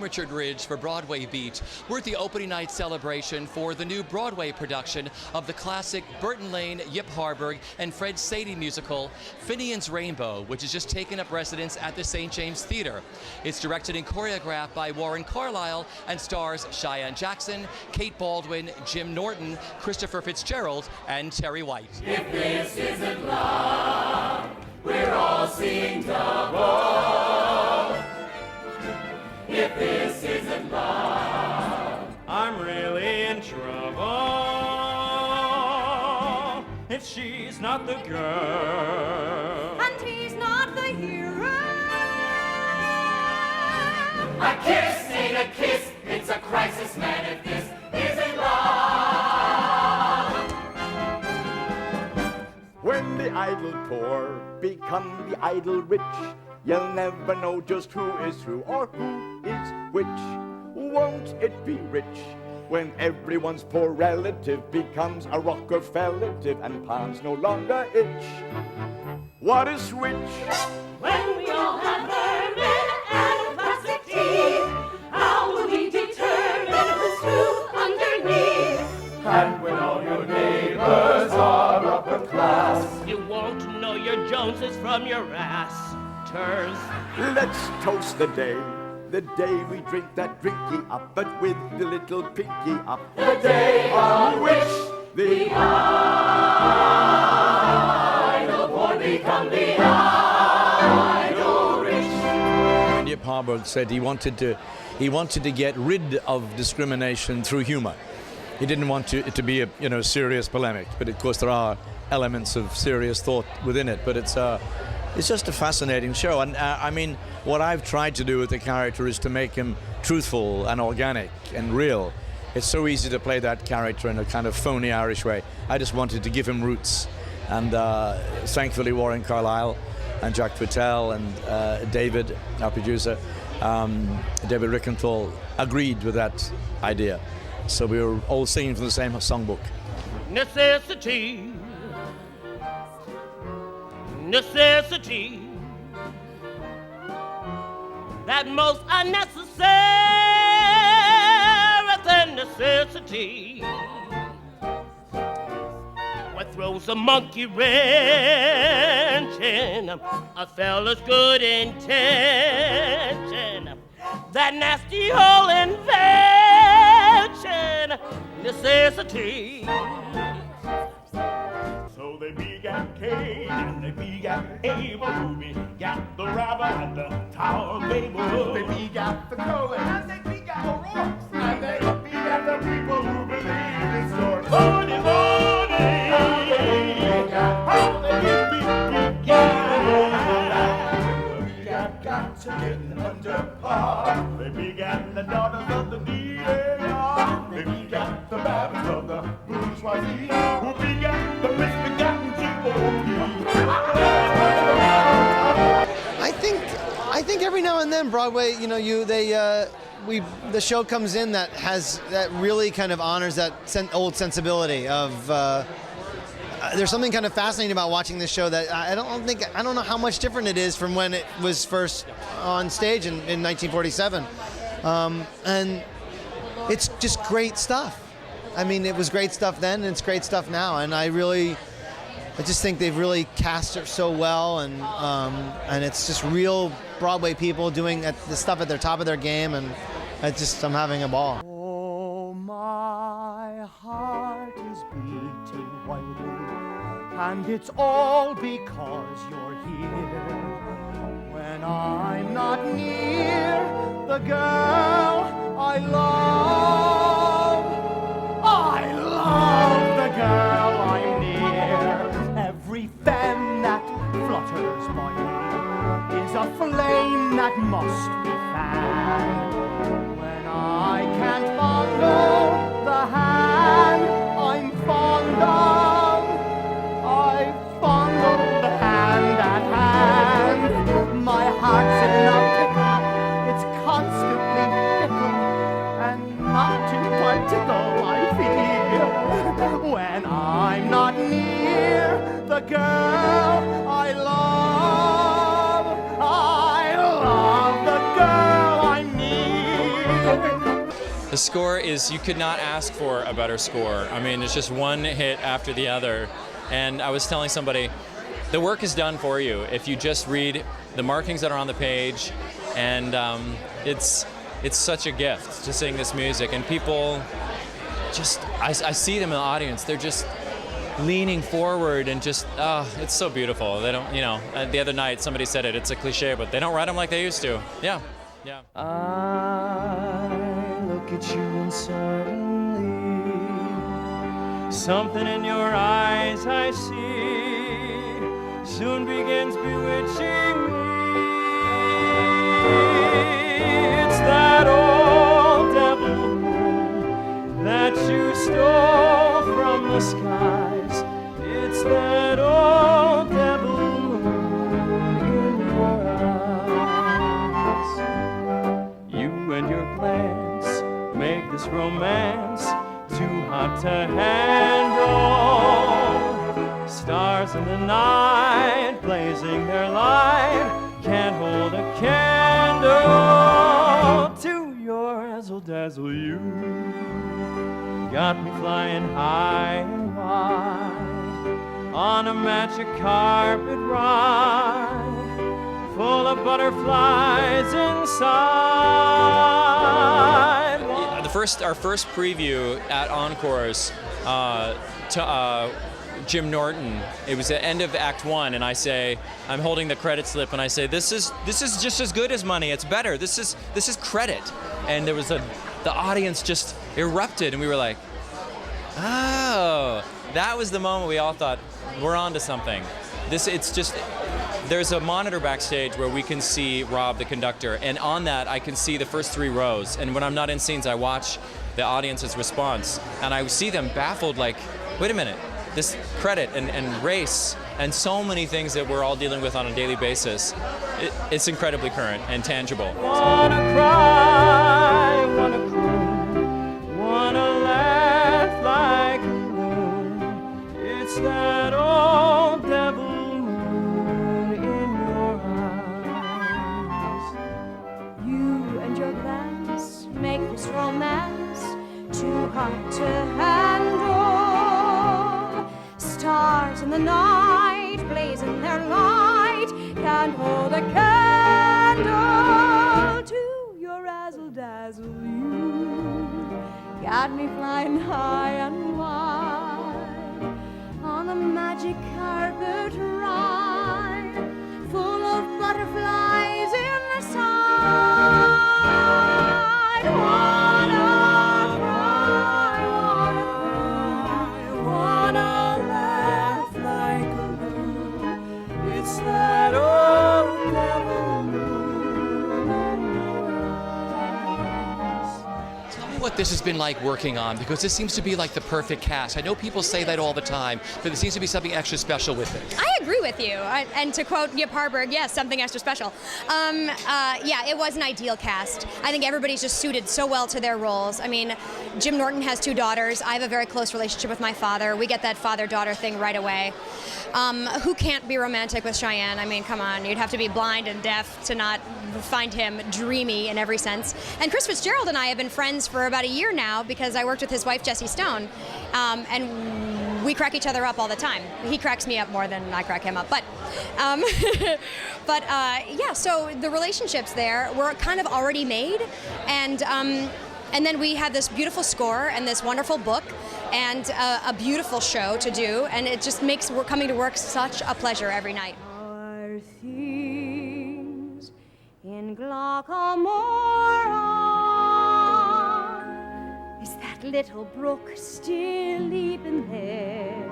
Richard Ridge for Broadway Beat. We're at the opening night celebration for the new Broadway production of the classic Burton Lane, Yip Harburg, and Fred Sadie musical, FINIAN'S RAINBOW, which has just taken up residence at the St. James Theater. It's directed and choreographed by Warren Carlyle and stars Cheyenne Jackson, Kate Baldwin, Jim Norton, Christopher Fitzgerald, and Terry White. If this isn't love, we're all seeing double. If this isn't love, I'm really in trouble. If she's not the girl and he's not the hero, a kiss ain't a kiss, it's a crisis, man, if this isn't love. When the idle poor become the idle rich, you'll never know just who is who or who is which. Won't it be rich when everyone's poor relative becomes a Rockefeller-tive and palms no longer itch? What is which? when we all have vermin and plastic teeth, how will we determine who's who underneath? And when all your neighbors are upper class, you won't know your Joneses from your ass. Let's toast the day we drink that drinky up, but with the little pinky up. the day on which The idle poor become the idle rich. Yip Harburg said he wanted to get rid of discrimination through humor. He didn't want it to be a serious polemic, but of course there are elements of serious thought within it. But it's just a fascinating show, and I mean, what I've tried to do with the character is to make him truthful and organic and real. It's so easy to play that character in a kind of phony Irish way. I just wanted to give him roots, and thankfully Warren Carlyle and Jack Vittel and David, our producer, David Rickenthal, agreed with that idea. So we were all singing from the same songbook. Necessity, necessity, that most unnecessary than necessity. What throws a monkey wrench in a fella's good intention? That nasty whole invention, necessity. So they begat Cain and they begat Abel, who begat the rabble at the Tower of Babel. They begat the Cohen and they begat the Rorks, and they begat the people who believe in storks. Lordy, Lordy, how they begat to get under par. They begat the daughters of the D.A.R. They begat the babes of the bourgeoisie, who begat the misbegotten G.O.P. I think every now and then Broadway, the show comes in that really kind of honors that old sensibility of. There's something kind of fascinating about watching this show that I don't know how much different it is from when it was first on stage in 1947, and it's just great stuff. I mean, it was great stuff then, and it's great stuff now, and I just think they've really cast it so well, and it's just real Broadway people doing the stuff at the top of their game, and I'm having a ball. Oh, my heart is beating wildly, and it's all because you're here. When I'm not near the girl I love the girl I'm near. Every femme that flutters by me is a flame that must be fanned. When I can't fondle the hand I'm fond of, I fondle the hand at hand. My heart's in a pickle, it's constantly fickle, and not to particle I feel. When I'm not near the girl I love the girl The score is, you could not ask for a better score. I mean, it's just one hit after the other. And I was telling somebody, the work is done for you if you just read the markings that are on the page, and it's such a gift to sing this music. And people just, I see them in the audience, they're just leaning forward and just, it's so beautiful. They don't, the other night somebody said it, it's a cliche, but they don't write them like they used to. Yeah. I look at you and suddenly something in your eyes I see soon begins bewitching me. It's that old devil that you stole from the skies. It's that old devil in your eyes. You and your plans make this romance too hot to handle. Stars in the night blazing their light can't hold a candle to your razzle-dazzle. You got me flying high and wide on a magic carpet ride full of butterflies inside. Our first preview at Encores to Jim Norton, it was the end of Act 1, and I'm holding the credit slip, and I say, this is just as good as money. It's better. This is credit. And there was the audience just erupted, and we were like, oh, that was the moment we all thought, we're on to something. There's a monitor backstage where we can see Rob, the conductor, and on that I can see the first 3 rows. And when I'm not in scenes, I watch the audience's response, and I see them baffled, like, wait a minute, this credit and race and so many things that we're all dealing with on a daily basis, it's incredibly current and tangible. Wanna cry, wanna croon, wanna laugh like a loon. It's that old devil moon in your eyes. You and your plans make this romance too hot to handle. Stars in the night blazing their light can't hold a candle to your razzle-dazzle. You got me flying high and wide on a magic carpet ride full of butterflies inside. Wanna cry, wanna laugh like a loon. It's that old devil moon in your eyes. Tell me what this has been like working on, because this seems to be like the perfect cast. I know people say that all the time, but there seems to be something extra special with it. I agree with you. And to quote Yip Harburg, yes, something extra special. Yeah, it was an ideal cast. I think everybody's just suited so well to their roles. I mean, Jim Norton has 2 daughters. I have a very close relationship with my father. We get that father-daughter thing right away. Who can't be romantic with Cheyenne? I mean, come on, you'd have to be blind and deaf to not find him dreamy in every sense. And Chris Fitzgerald and I have been friends for about a year now because I worked with his wife, Jessie Stone, and we crack each other up all the time. He cracks me up more than I crack him up, but yeah, so the relationships there were kind of already made, and then we had this beautiful score and this wonderful book and a beautiful show to do, and it just makes coming to work such a pleasure every night. Are things in Glockamora? Is that little brook still leaping there?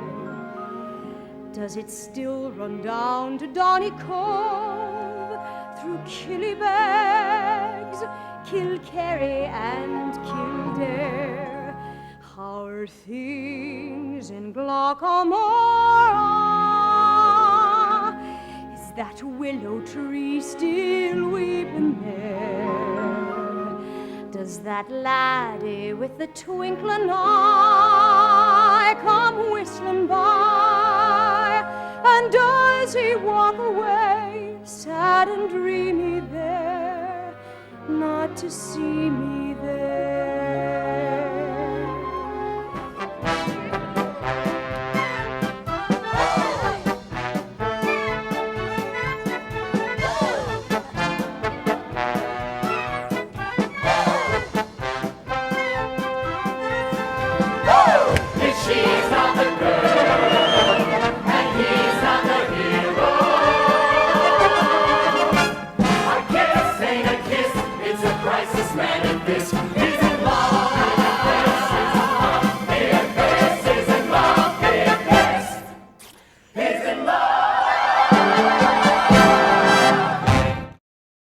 Does it still run down to Donny Cove through Killybegs, Kilkerry and Kildare? How are things in Glockamora? Is that willow tree still weeping there? Does that laddie with the twinkling eye come whistling by? And does he walk away sad and dreamy there, not to see me there? If she's not the girl, and he's not the hero, a kiss ain't a kiss, it's a crisis, man, if this is in love.